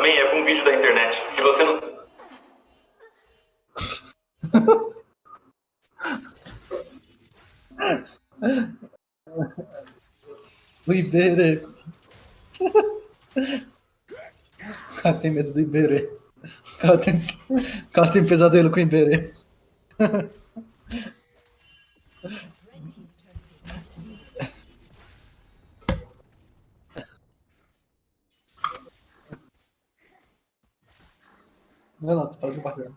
também é um vídeo da internet. Se você não... O Iberê. O cara tem medo do Iberê. O cara tem pesadelo com o Iberê. Vai lá, você pode compartilhar.